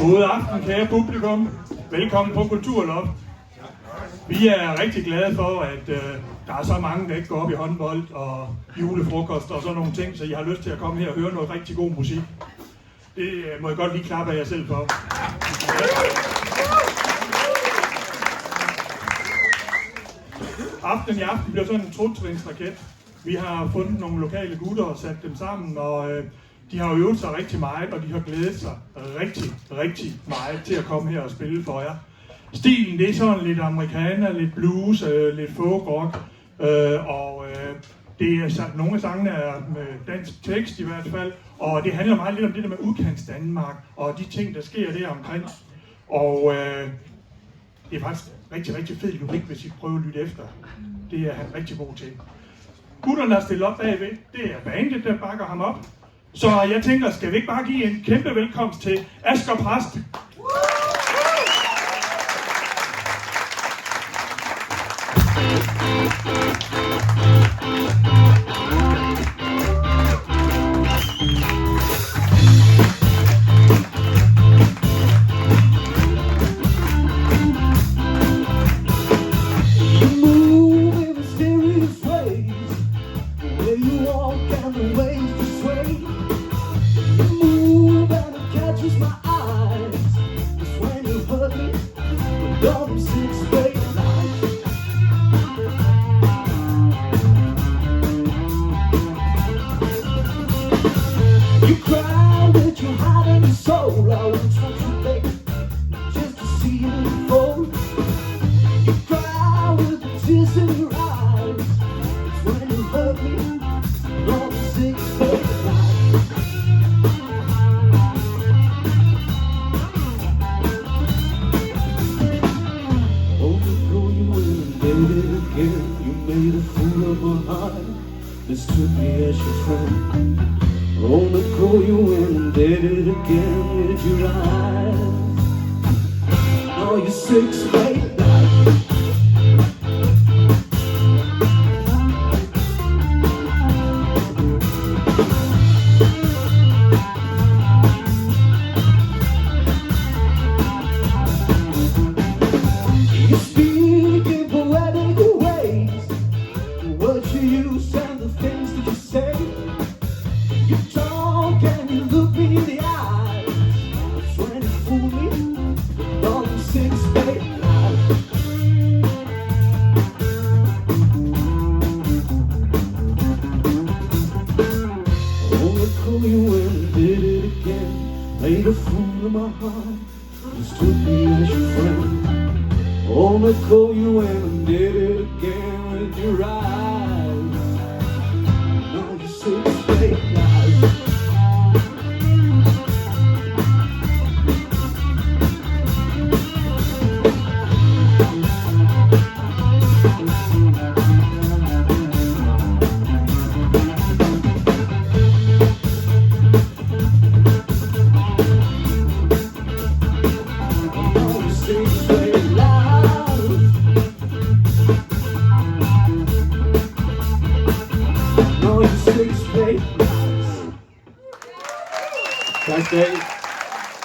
God aften, kære publikum. Velkommen på Kulturloft. Vi er rigtig glade for, at der er så mange, der ikke går op i håndbold og julefrokost og sådan nogle ting, så I har lyst til at komme her og høre noget rigtig god musik. Det må jeg godt lige klappe af jer selv for. Aften i aften bliver sådan en truttrinsraket. Vi har fundet nogle lokale gutter og sat dem sammen, og de har øvet sig rigtig meget, og de har glædet sig rigtig meget til at komme her og spille for jer. Stilen, det er sådan lidt amerikaner, lidt blues, lidt folk rock, og det er nogle af sangene er med dansk tekst i hvert fald, og det handler meget lidt om det der med udkants Danmark, og de ting, der sker der omkring. Og det er faktisk rigtig fed lyrik, hvis I prøver at lytte efter. Det er han rigtig god til. Gutterne, der stiller op bagved, det er bandet, der bakker ham op. Så jeg tænker, skal vi ikke bare give en kæmpe velkomst til Asger Præst?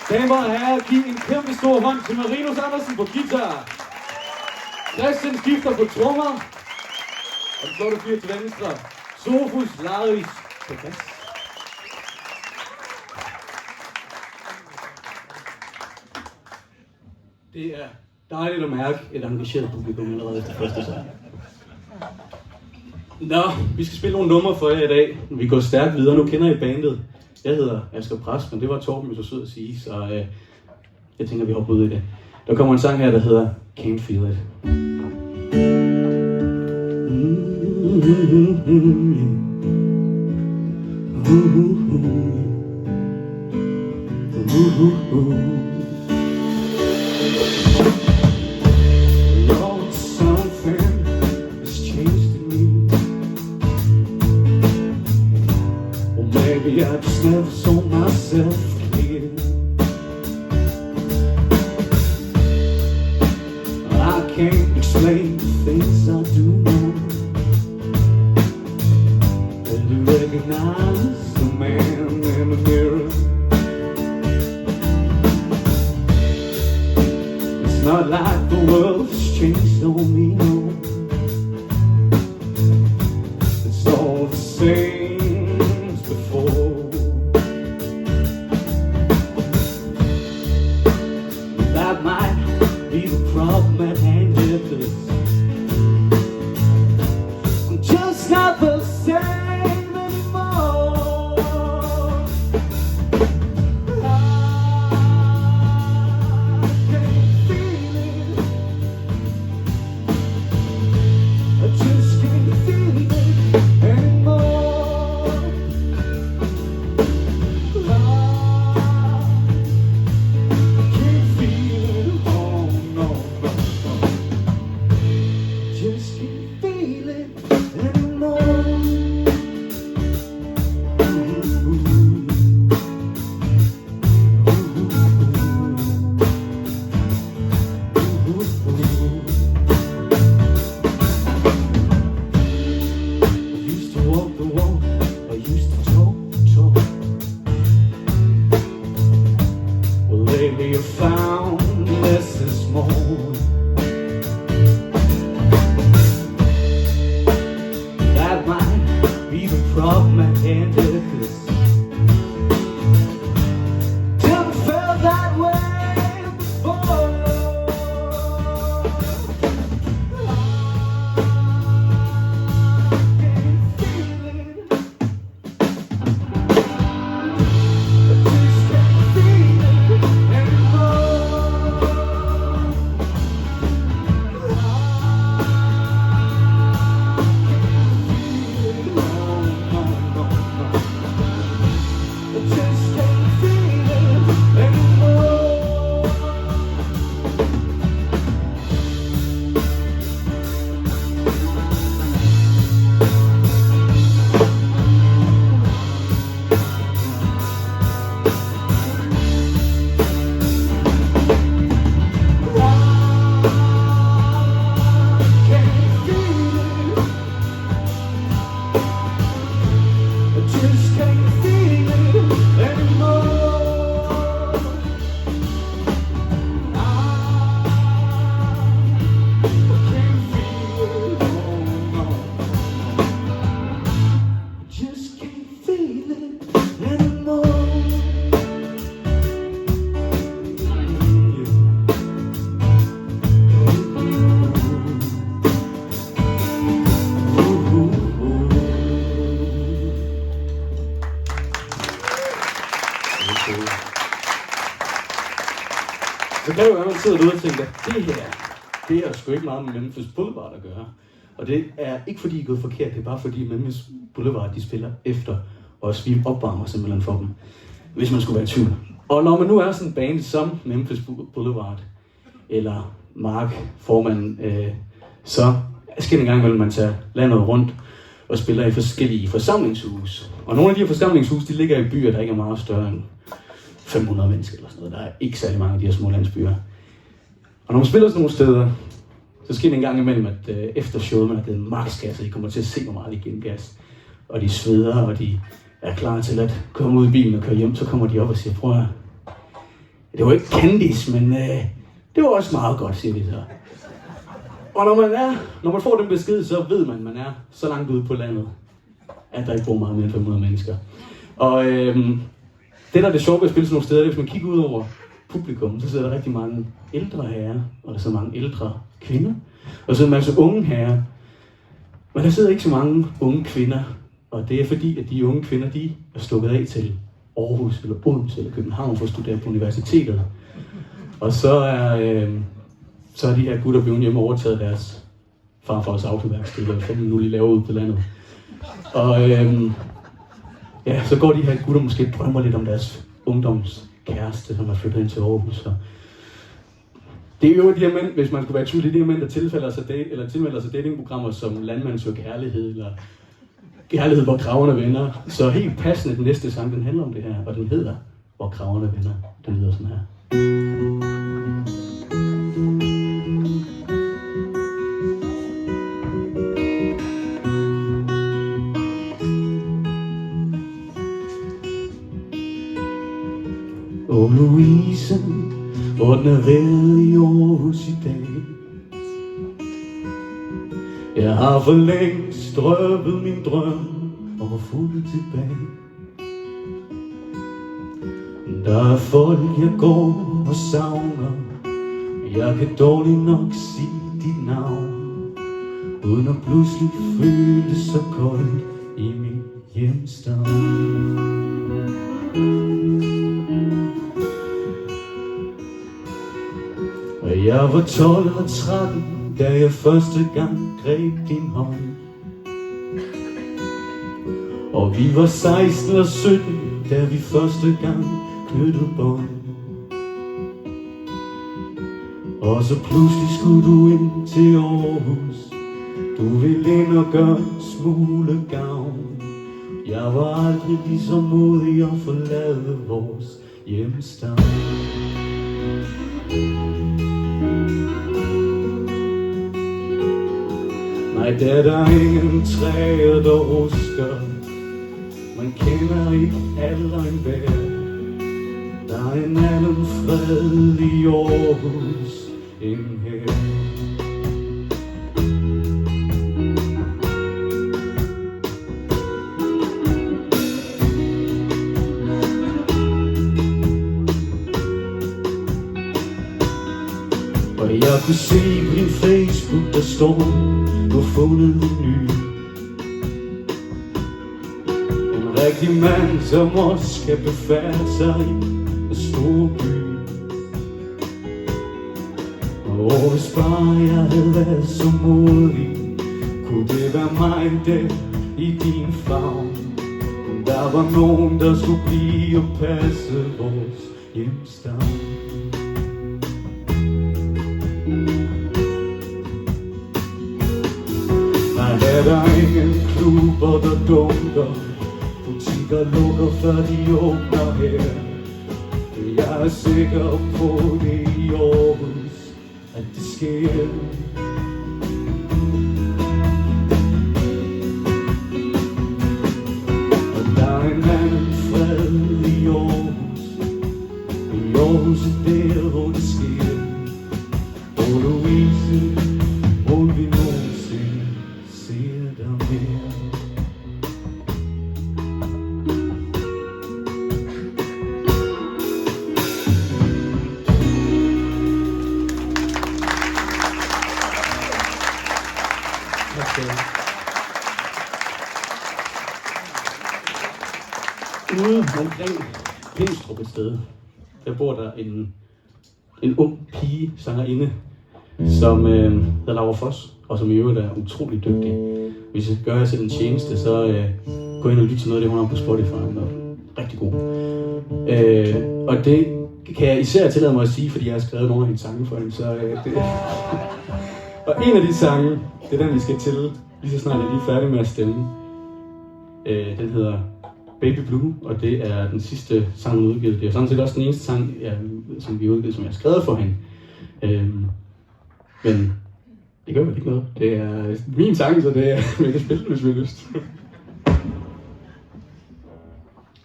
Damer og herrer, giv en kæmpe stor hånd til Marinus Andersen på guitar. Christian skifter på trommer. Og så er det fyr til venstre. Sofus Laris på bas. Det er dejligt at mærke et engageret publikum allerede efter første sang. Nå, vi skal spille nogle numre for jer i dag. Vi går stærkt videre. Nu kender I bandet. Jeg hedder Asger Præst, men det var Torben jo så sød at sige, så jeg tænker, vi hopper ud i det. Der kommer en sang her, der hedder Can't Feel It. Lord, something has changed in me. Or maybe I just never saw myself clear. I can't explain the things I do know. And to recognize the man in the mirror. not like the world has changed on me, no. It's all the same as before. That might be the problem at hand, yeah, 'cause I'm just not the same anymore. I just can't feel it anymore. I can't feel it, oh no, no, no. Just can't feel it anymore. I used to walk the walk, I used to talk the talk. Well, lately I found less is more. That might be the problem at hand, yeah, 'cause never felt that way before. Så kan jo være, man sidder derude og tænker, det er sgu ikke meget med Memphis Boulevard at gøre. Og det er ikke fordi I er gået forkert, det er bare fordi Memphis Boulevard, de spiller efter os. Vi opvarmer simpelthen for dem, hvis man skulle være i tvivl. Og når man nu er sådan en band som Memphis Boulevard, eller Mark Formand, så skal en gang imellem man tager landet rundt og spiller i forskellige forsamlingshus. Og nogle af de her forsamlingshus, de ligger i byer, der ikke er meget større end 500 mennesker eller sådan noget. Der er ikke særlig mange af de her små landsbyer. Og når man spiller sådan nogle steder, så sker det en gang imellem, at efter showet, man har givet max gas, og I kommer til at se, hvor meget de giver gas. Og de sveder, og de er klar til at komme ud i bilen og køre hjem. Så kommer de op og siger, prøv at det var ikke Candice, men det var også meget godt, siger de så. Og når man får den besked, så ved man, man er så langt ude på landet, at der ikke bor meget mere end 500 mennesker. Og det, der er det sjove ved at spille sådan nogle steder, det er, hvis man kigger ud over publikum, så sidder der rigtig mange ældre herrer, og der sidder mange ældre kvinder, og så sidder en masse unge herrer. Men der sidder ikke så mange unge kvinder, og det er fordi, at de unge kvinder, de er stukket af til Aarhus, eller Odense, eller København for at studere på universitetet. Og så er de her gutter blevet hjemme og overtaget deres farfars autoværksted, og fanden nu lige laver ud på landet. Og så går de her gutter måske drømmer lidt om deres ungdomskæreste, som er flyttet ind til Aarhus. Og det er jo de her mænd, hvis man skulle være i tvivl, det er de her mænd, der tilmelder sig datingprogrammer som Landmand søger kærlighed, eller Kærlighed, hvor kragerne vender. Så helt passende, den næste sang, den handler om det her, og den hedder Hvor kragerne vender. Den lyder sådan her. Louise, Hvordan er vejret i Aarhus i dag? Jeg har for længst drøbet min drøm og var fuldt tilbage. Der er folk jeg går og savner, jeg kan dårligt nok sige dit navn, uden at pludselig føle det så koldt i min hjemstavn. Og jeg var 12 og 13, da jeg første gang greb din hånd. Og vi var 16 og 17, da vi første gang knyttede bånd. Og så pludselig skulle du ind til Aarhus. Du ville ind og gøre en smule gavn. Jeg var aldrig lige så modig at forlade vores hjemstavn. Nej, der er der ingen træer, der rusker. Man kender ikke alle en vær. Der er en anden fred i Aarhus end her. Og jeg kunne se på din Facebook, der står, du har fundet en ny. En rigtig mand, som også skal befærde sig i en stor by. Og hvis bare jeg havde været så modig, kunne det være mig der i din favn. Der var nogen, der skulle blive og passe vores hjemstavn. Er der ingen klubber, der dunker, butikker lukker, før de åbner her. Jeg er sikker på det i Aarhus, at det sker. Og der er en anden fred i Aarhus. I Aarhus er der, hvor det sker. Og Louise, hvor vi nogensinde ser dig mere. Ude omkring Pindstrup et sted, der bor der en ung pige, sangerinde, som hedder Laura Foss, og som i øvrigt er utrolig dygtig. Hvis jeg gør jer selv en tjeneste, så gå ind og lyt til noget af det, hun har på Spotify. Den er rigtig god. Og det kan jeg især tillade mig at sige, fordi jeg har skrevet nogle af hendes sange for hende. Og en af de sange, det er den, vi skal til, lige så snart jeg lige er færdig med at stemme. Den hedder Baby Blue, og det er den sidste sang, hun udgivet. Det er sådan set også den eneste sang, som vi har udgivet, som jeg har skrevet for hende. Men det gør vel ikke noget. Det er min sang, så det er, vi kan spille den, hvis vi har lyst.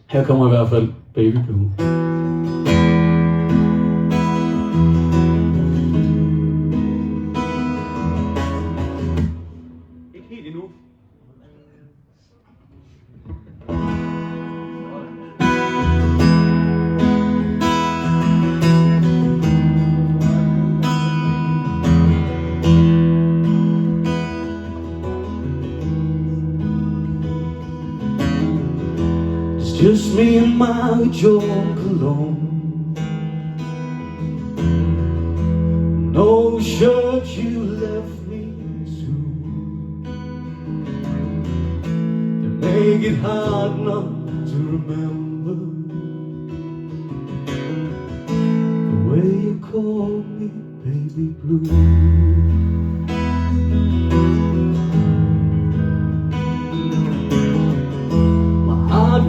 Her kommer i hvert fald Baby Blue. Ikke helt endnu. Just me and my joke alone. No shirt you left me to. They make it hard not to remember the way you called me Baby Blue.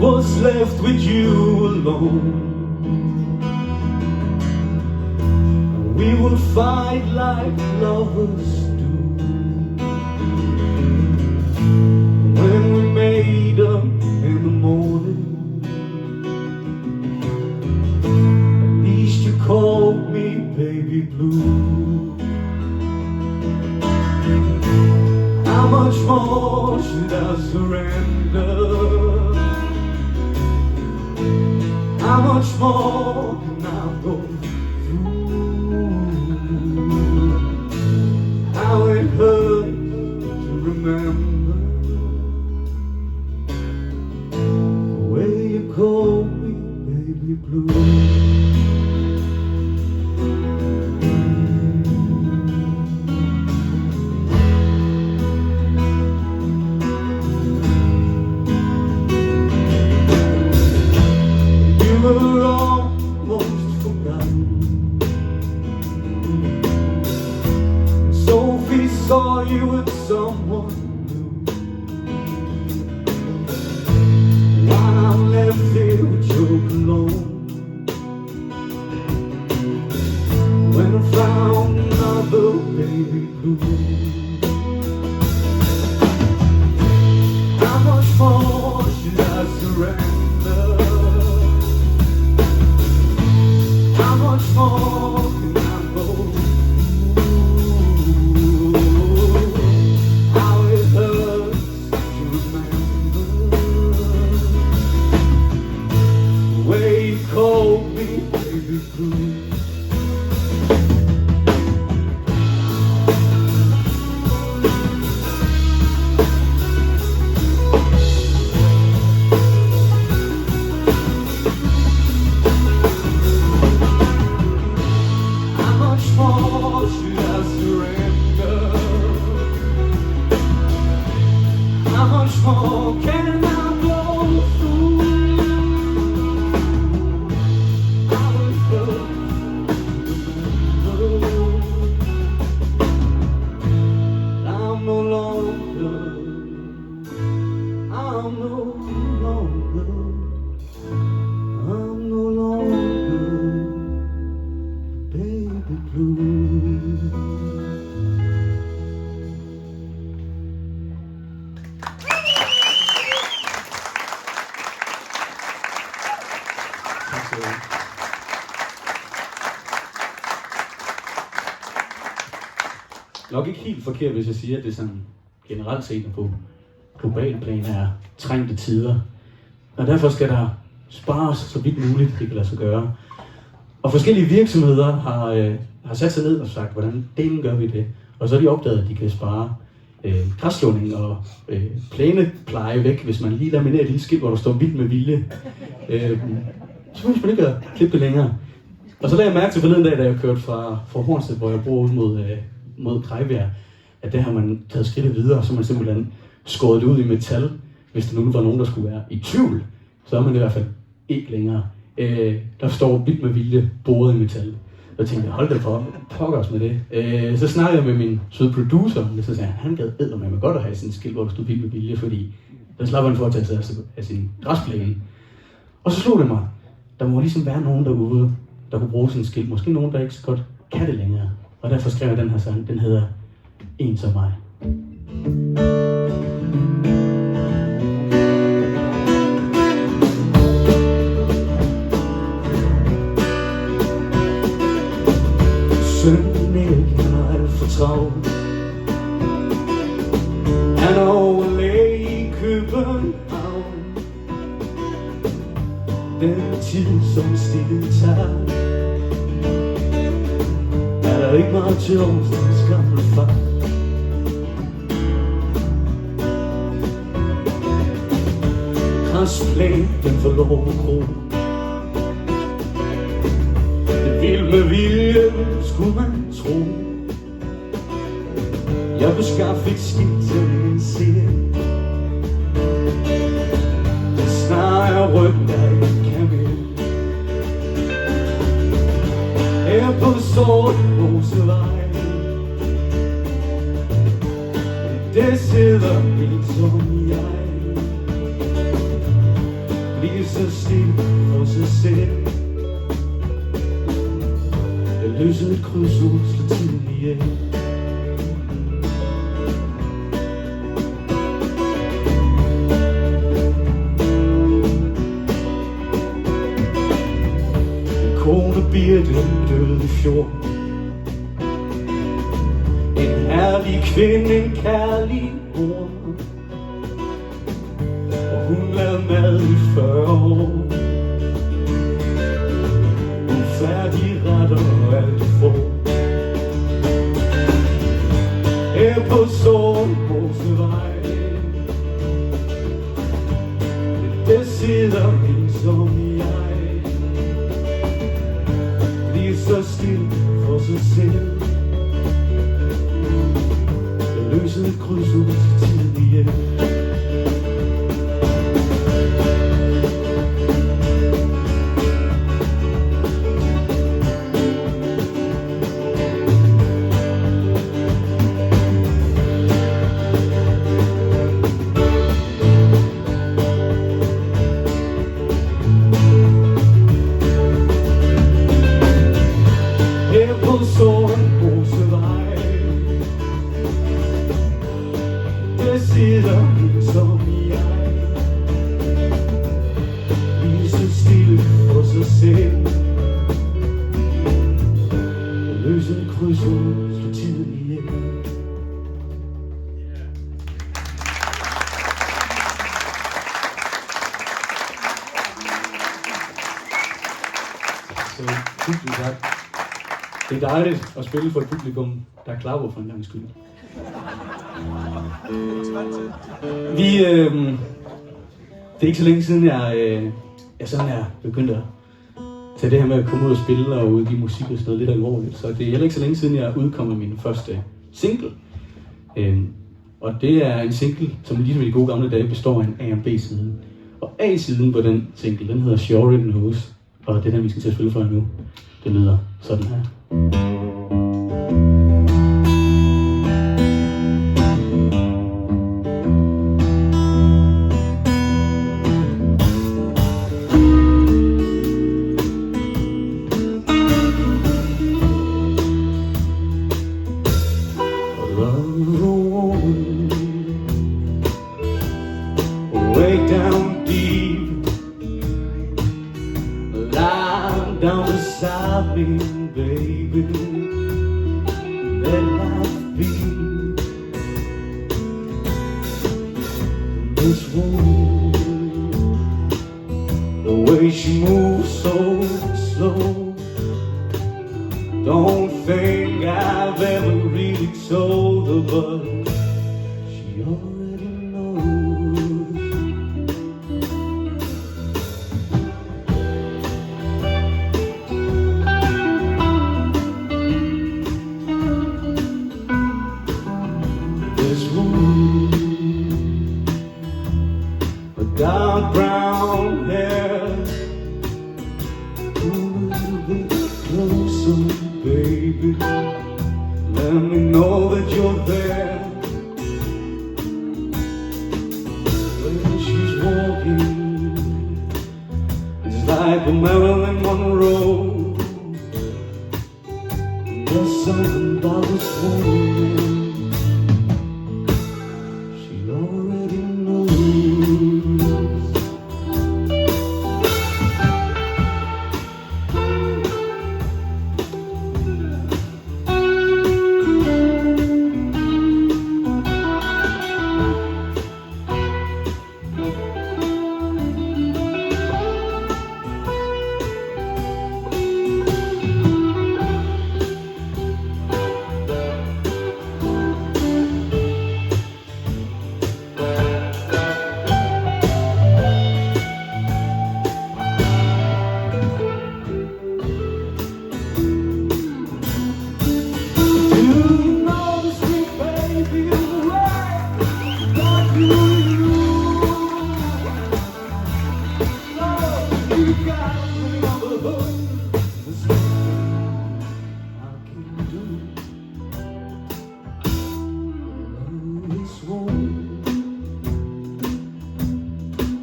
Was left with you alone. We will fight like lovers do. When we made up in the morning, at least you called me baby blue. How much more should I surrender? How much more can I go through? How it hurts to remember the way you call me baby blue. Were almost forgotten. Sophie saw you with someone new. While I'm left here with you alone. When I found another baby blue. How much more should I surrender? How much more can I go? How it hurts to remember the way you called me baby blue. How much more can I go through? I will go. I'm no longer baby blue. Nok ikke helt forkert, hvis jeg siger, at det sådan generelt set på global plan er trængte tider. Og derfor skal der spares så vidt muligt, det kan lade sig gøre. Og forskellige virksomheder har sat sig ned og sagt, hvordan delen gør vi det. Og så har de opdaget, at de kan spare græsslåning og plænepleje væk, hvis man lige laminerer et lille skilt, hvor der står vild med vilje. Så må man ikke klippe det længere. Og så lagde jeg mærke til forleden dag, da jeg kørte fra Hornslet, hvor jeg bor ud mod Krejbjerg, at der har man taget skridtet videre, så man simpelthen skåret det ud i metal. Hvis der nu var nogen, der skulle være i tvivl, så er man i hvert fald ikke længere. Der står vidt med vilje boret i metal. Og tænkte jeg, hold da for, pokkers med det. Så snakkede jeg med min søde producer, og så sagde han gad eddermame godt at have sådan et skilt, hvor der stod vidt med vilje, fordi der slapper han for at tage sig af sin græsplæne. Og så slog det mig, der må ligesom være nogen derude, der kunne bruge sådan et skilt. Måske nogen, der ikke så godt kan det længere. Og derfor skrev jeg den her sang. Den hedder En som mig. Sønnen Erik har alt for travlt. Han er overlæge i København. Den tid som stilet tager, er der ikke meget til årstens gamle far. Græsplæn, den får lov at gro. Det vil med vilje, skulle man tro. Jeg vil skaffe et skilt til en serie. Det snarer ryggen, der ikke kan mere. Her på Sortemosevej, der sidder en som jeg. Lige så stille for sig selv. Jeg løser et krydsord, slår tiden ihjel. Kone Birte døde i fjor. kærlig kvinde, en kærlig mor. Og hun lavede mad i 40 år. Ufærdige retter og alt for. Her på Sortmosevej, der sidder en som jeg, lige så stille for sig selv. Der løser et krydsord til tid igen. Der sidder en som jeg, lige så stille for sig selv. Der løser et krydsord, slår tiden ihjel. Så tusind tak. Det er dejligt at spille for et publikum, der klapper for en gang skyld. Det er ikke så længe siden, jeg sådan er begyndt at tage det her med at komme ud og spille og udgive musik og sådan noget lidt alvorligt. Så det er heller ikke så længe siden, jeg udkom med min første single. Og det er en single, som ligesom i de gode gamle dage består af en A- og B-side. Og A-siden på den single, den hedder She Already Knows. Og det er den, vi skal til at spille for nu. Det lyder sådan her. Way down deep, lie down beside me, baby. Let life be. This woman, the way she moves so slow. Don't think I've ever really told her, but she already knows. This woman, a dark brown hair, pull a little bit closer, baby. Let me know that you're there. When she's walking, it's like a Marilyn Monroe. There's something about this woman. She already knows.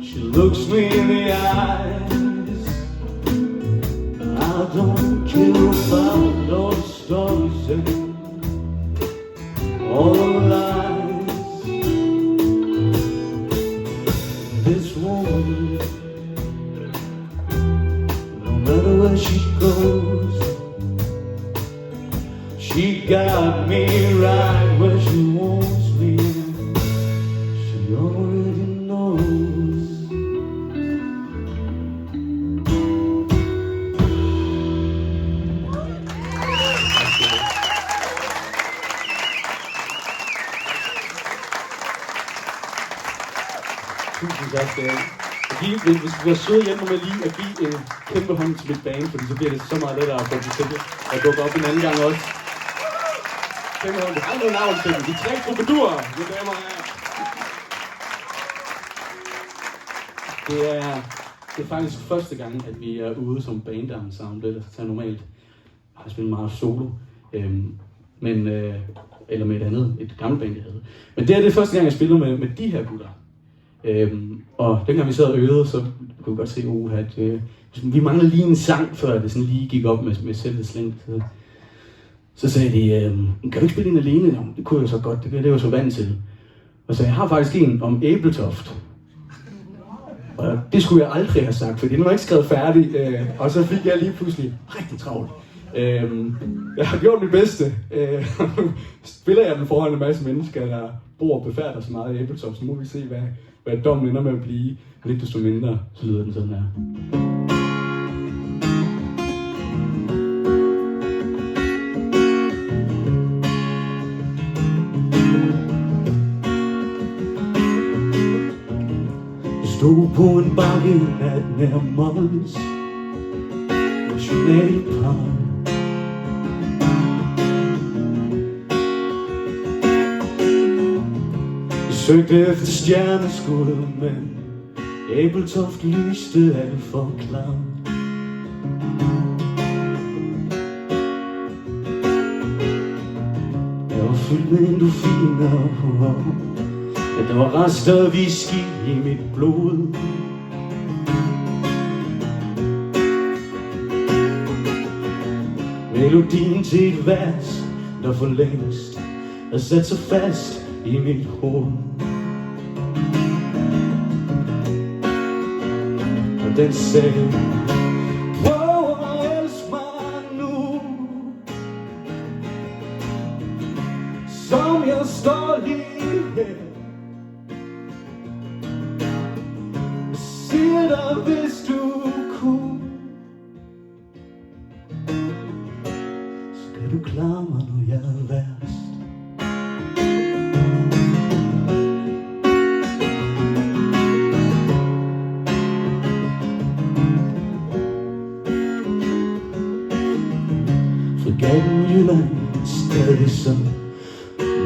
She looks me in the eyes. I don't care about all the stories and all the lies. This woman, no matter where she goes, she got me right where tak skal jeg. Hvis vi bliver søde hjemme med lige at give en kæmpe hånd til mit band, fordi så bliver det så meget lettere at få det til at dukke op en anden gang også. Kæmpe hånd, det er aldrig navn til dem. De 3 troubadurer, mine damer og herrer. Det er faktisk første gang, at vi er ude som bandensemble. Altså normalt har jeg spillet meget solo, eller med et gammelt band, jeg havde. Men det er det første gang, jeg spiller med de her gutter. Og dengang vi sad og øvede, så kunne vi godt se, at vi manglede lige en sang, før det sådan lige gik op med sættets længde. Så sagde de, kan du ikke spille en alene? Nå, det kunne jeg så godt, det var jeg så vant til. Og så jeg har faktisk en om Ebeltoft. Og det skulle jeg aldrig have sagt, fordi den var ikke skrevet færdig, og så fik jeg lige pludselig rigtig travlt. Jeg har gjort mit bedste. Spiller jeg den foran en masse mennesker, der bor og befærder så meget i Ebeltoft, så må vi se, hvad dommen ender med at blive. Men ikke desto mindre, så lyder den sådan her. Stod på en bakke i nat nær Mols Nationalpark. Jeg søgte efter stjerneskud, men Ebeltoft lyste alt for klart. Jeg var fyldt med endorfiner, at der var rester af whisky i mit blod. Melodien til et vers, der for længst er sat sig fast i mit hoved. Og den sagde, prøv at elske mig nu, som jeg står lige her. Siger dig, hvis du kunne, skal du klare mig, når jeg er værst. Fregatten Jylland stadig som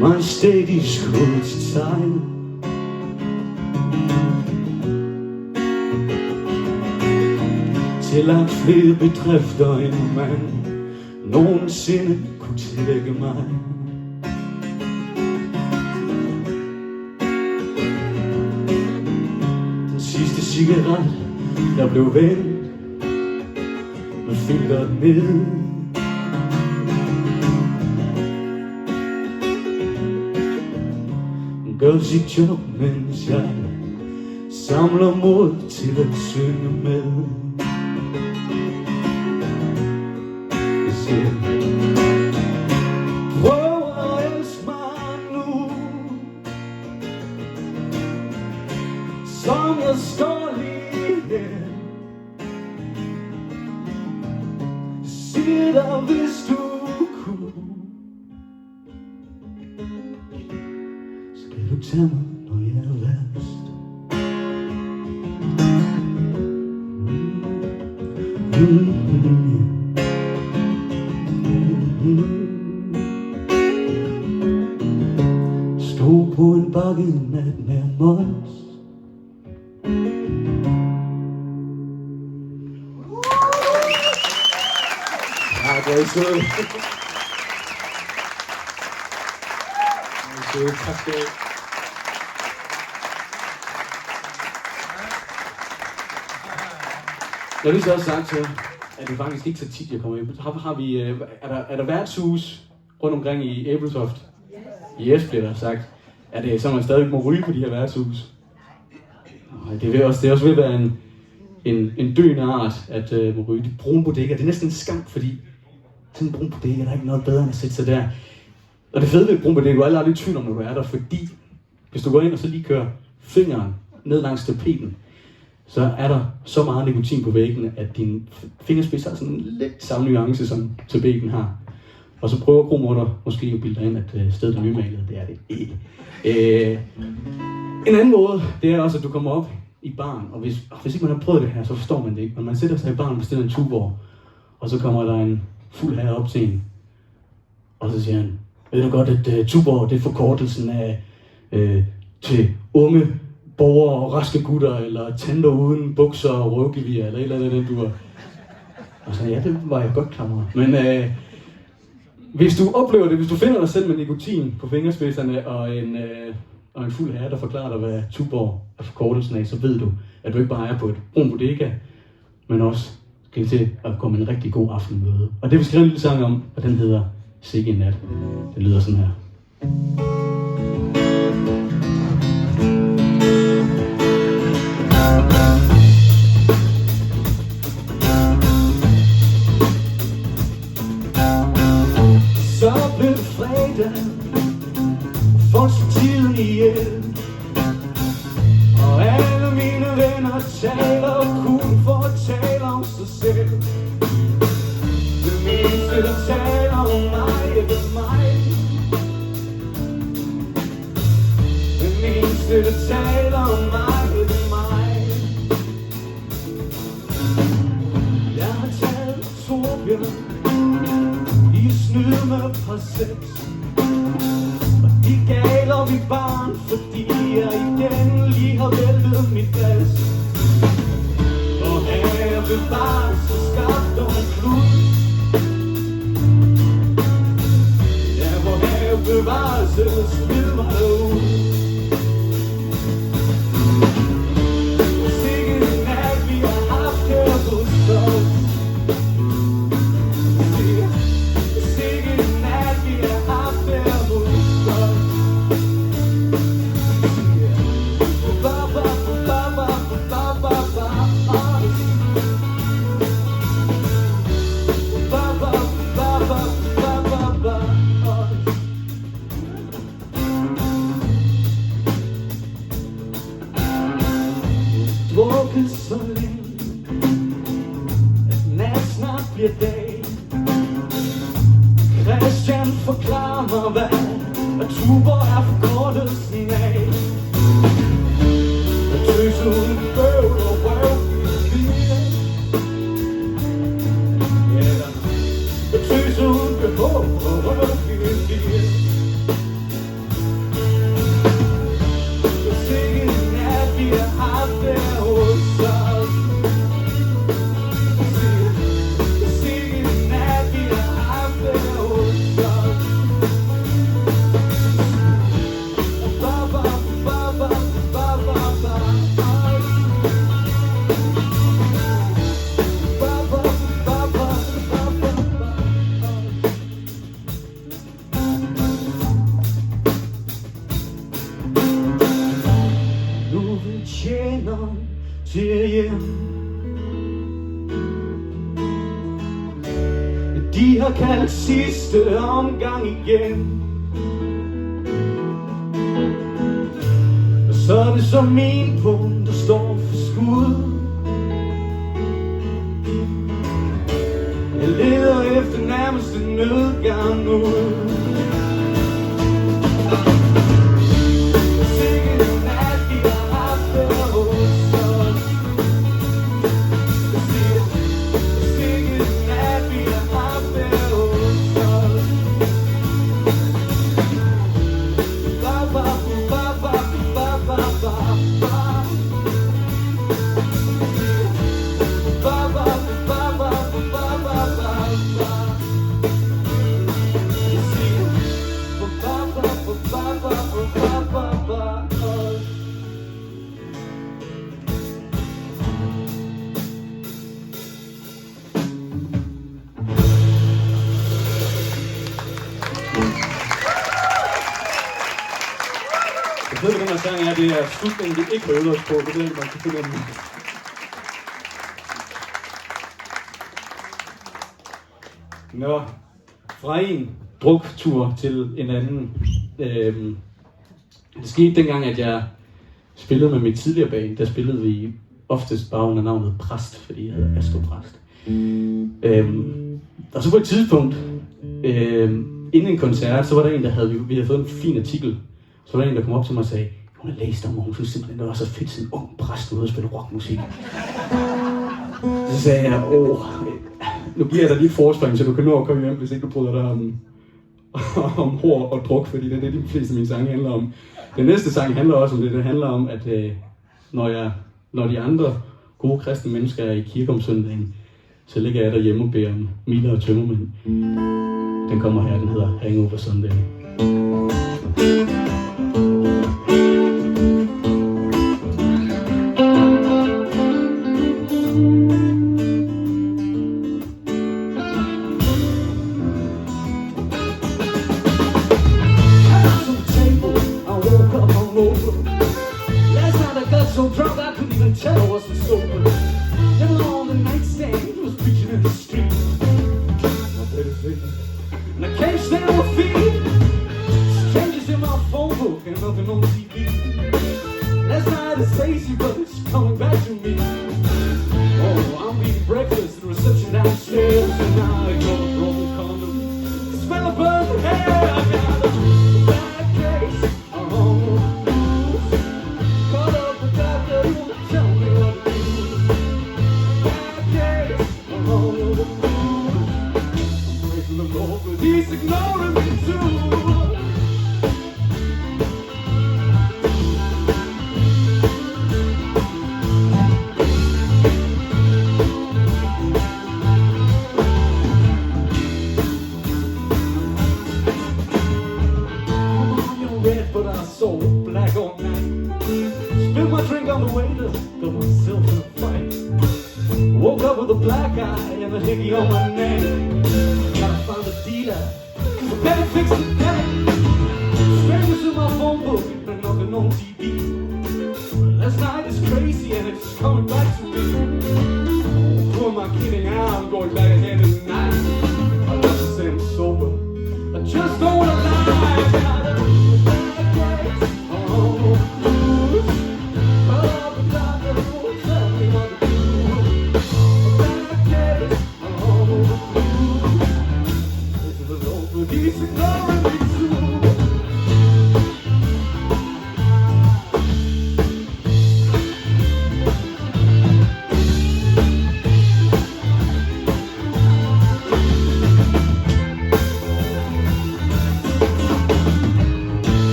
majestætisk hovedtegn. Til langt flere bedrifter end man nogensinde kunne tillægge mig. Den sidste cigaret, der blev vendt med filteret ned. Den gør sit job, mens jeg samler mod til at synge med. Prøv at elske mig nu, som jeg står lige her. Sig dig, hvis du kunne, skal du tage mig, når jeg er værst. Stod på en bakke i nat nær Mols. Ja, det er sødt. Tak skal du have. Jeg har lige så også sagt til, at det faktisk ikke så tit, jeg kommer ind. Har vi, er der værtshus rundt omkring i Ebeltoft? Yes, bliver der sagt. Er det så, man stadig må ryge på de her værtshus? Det er også ved at være en døende art, at må ryge. De brune bodegaer, det er næsten en skam, fordi sådan en brun bodega, der er ikke noget bedre end at sætte sig der. Og det fede ved et brun bodega, du er aldrig i tvivl om, når du er der, fordi hvis du går ind og så lige kører fingeren ned langs tapeten, så er der så meget nikotin på væggene, at din fingerspids har sådan lidt samme nuance, som tapeten har. Og så prøver kromorter måske at bilde dig ind, at stedet er nymalet. Det er det ikke. En anden måde, det er også, at du kommer op i baren, og hvis ikke man har prøvet det her, så forstår man det ikke. Men man sætter sig i baren og bestiller en Tuborg, og så kommer der en fuld herre op til en, og så siger han, ved du godt, at Tuborg, det er forkortelsen af til unge borgere og raske gutter, eller tænder uden bukser og røvgevir, eller et eller andet, du var. Og så ja, det var jeg godt klar over. Men hvis du oplever det, hvis du finder dig selv med nikotin på fingerspidserne og en fuld herre, der forklarer dig, hvad Tuborg er forkortelsen af, så ved du, at du ikke bare er på et brun bodega, men også skal til at komme en rigtig god aftenmøde. Og det vi skriver en lille sang om, og den hedder Sikke en nat. Det lyder sådan her. Så blev det fredag, folk slog tiden ihjel, og alle mine venner taler kun for at tale om sig selv. Det eneste, der taler om mig, er mig. Det eneste, der taler om mig, er mig. Jeg har taget Torbjørn i snyde med par sex, og de galer vi barn, fordi jeg igen lige har væltet mit glas. Og her bevares så skabt og en klud. Ja, hvor her bevares så smid mig derud. Sikke en nat vi har haft her hos os. Drukket så længe, at nat snart bliver dag. Christian forklarer mig, hvad Tuborg er forkortelsen af. Jeg tøs uden bøvl og røv i bilen. Ja, jeg tøs uden behov og røv i bilen. Sikke en nat vi har haft der hos os. Sikke en nat vi har haft der hos os. Ba ba ba ba ba ba ba. Ba ba ba ba ba ba ba. Nu vil tjeneren til hjem. De har kaldt sidste omgang igen. Og så er det så min punkt, der står for skud. Jeg leder efter nærmest en nødgang ud. Sikke en nat vi har haft der hos os. Sikke en nat vi har haft der hos os. Ba ba ba ba ba ba ba ba. Ba ba ba ba ba ba ba ba. Ba ba ba ba ba ba ba. Jeg ved, hvad den her sang er, det er slutningen, vi ikke har øvet os på, det er det, man kan finde den. Nå, fra en druktur til en anden. Det skete dengang, at jeg spillede med mit tidligere band. Der spillede vi oftest bare under navnet Præst, fordi jeg hedder Astro Præst. Og så på et tidspunkt, inden en koncert, så var der en, vi havde fået en fin artikel. Så var der en, der kom op til mig og sagde, Hun har læst om, og hun synes simpelthen, det var så fedt, sådan en ung præst ude og spille rockmusik. Så sagde jeg, nu giver jeg dig lige et forspring, så du kan nå at komme hjem, hvis ikke du bryder dig om hår og druk, fordi det er det, de fleste af mine sange handler om. Den næste sang handler også om det. Det handler om, at når de andre gode kristne mennesker er i kirke om søndagen, så ligger jeg derhjemme og beder om miler og tømmermænd. Den kommer her, den hedder Hangover Sunday. So drunk I couldn't even tell I wasn't sober. Never on the nightstand, he was preaching in the street. And I can't stand on my feet. Strangers in my phone book and nothing on TV. Last night is hazy, but it's coming back to me. Oh, I'm eating breakfast at the reception downstairs, and I got a broken condom. The smell of burning hair. I got a bad case. He's ignoring me too. I'm red, but I saw black all night. Spilled my drink on the waiter, got myself in a fight. Woke up with a black eye and a hickey on my neck. Gotta find a dealer, cause I better fix the debt. Strangers in my phone book and nothing on TV. Last night is crazy and it's coming back to me. Who am I kidding? I'm going back again tonight. I love to say I'm sober, I just don't wanna lie. I got a bad case, blues. Oh, the doctor won't tell me what to do. A bad case, blues. He's ignoring me too.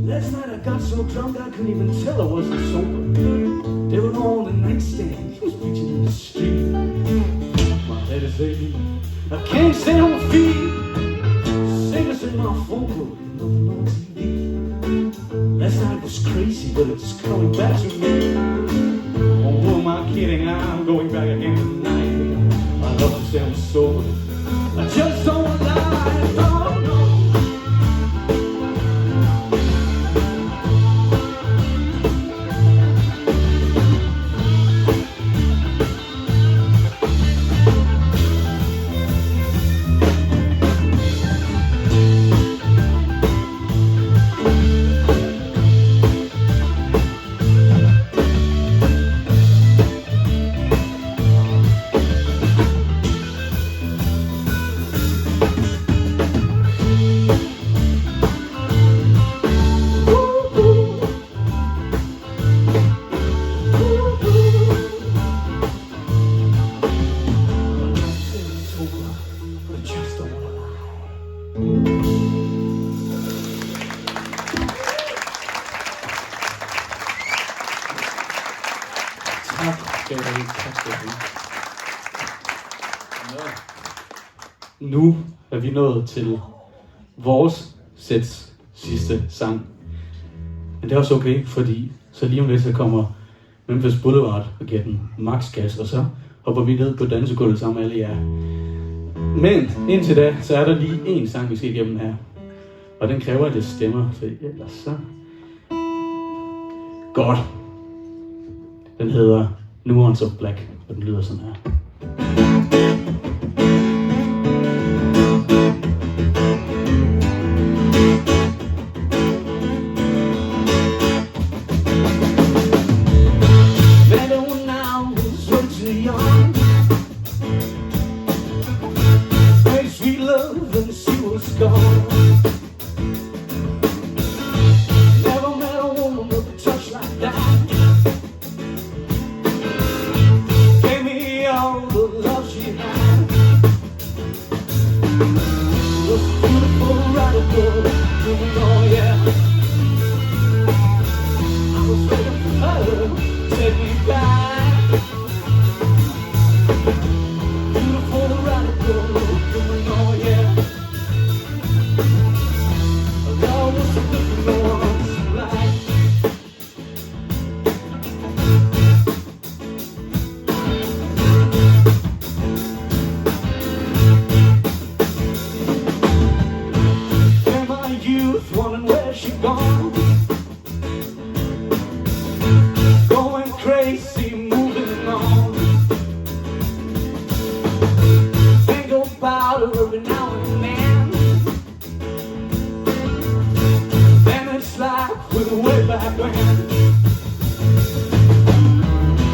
Last night I got so drunk I couldn't even tell I wasn't sober. They were on the nightstand, he was preaching in the street. My head is aching, I can't stand on my feet. Singers in my phone book, nothing on TV. Last night was crazy, but it's coming back to me. Oh, who am I kidding? I'm going back again tonight. I love to say I'm sober, I just don't wanna lie. No, no. Nu er vi nået til vores sæts sidste sang. Men det er også okay, fordi så lige om lidt så kommer Memphis Boulevard og giver den max gas, og så hopper vi ned på dansegulvet sammen med alle jer. Men indtil da, så er der lige en sang, vi skal igennem her. Og den kræver lidt stemmer, for ellers så... Godt. Den hedder Nuance of Black, og den lyder sådan her. gone. Made sweet love and she was gone. Never met a woman with a touch like that. Gave me all the love she had. Was beautiful, radical, oh yeah. I was waiting for her to take me back. Beautiful, radical, oh yeah. Love was a different one's black. In my youth, wondering where she gone. Going crazy, moving on. Think about her every now and then. Then it's like we're way back when.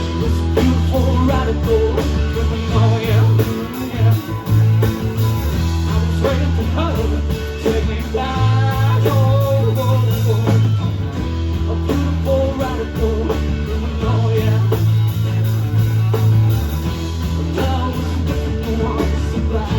She was beautiful, radical, oh yeah, yeah. I was waiting for her to take me back, oh, oh, oh. A beautiful, radical, oh yeah. Love was a different one, so black.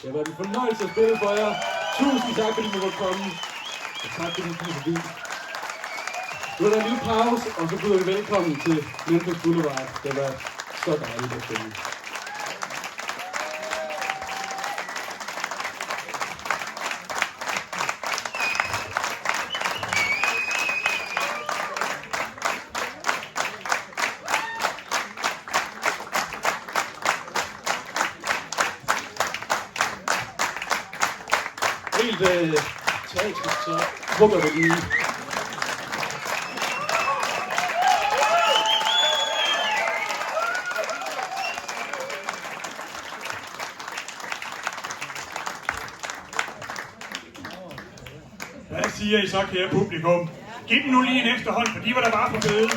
Det har været en fornøjelse at spille for jer. Tusind tak, fordi I måtte komme. Og tak, fordi I kom forbi. Nu er der en lille pause, og så byder vi velkommen til Memphis Boulevard. Det har været så dejligt at spille. Helt teatrisk, så hugger vi lige. Hvad siger I så, kære publikum? Giv dem nu lige en ekstra hånd, for de var der bare på fede.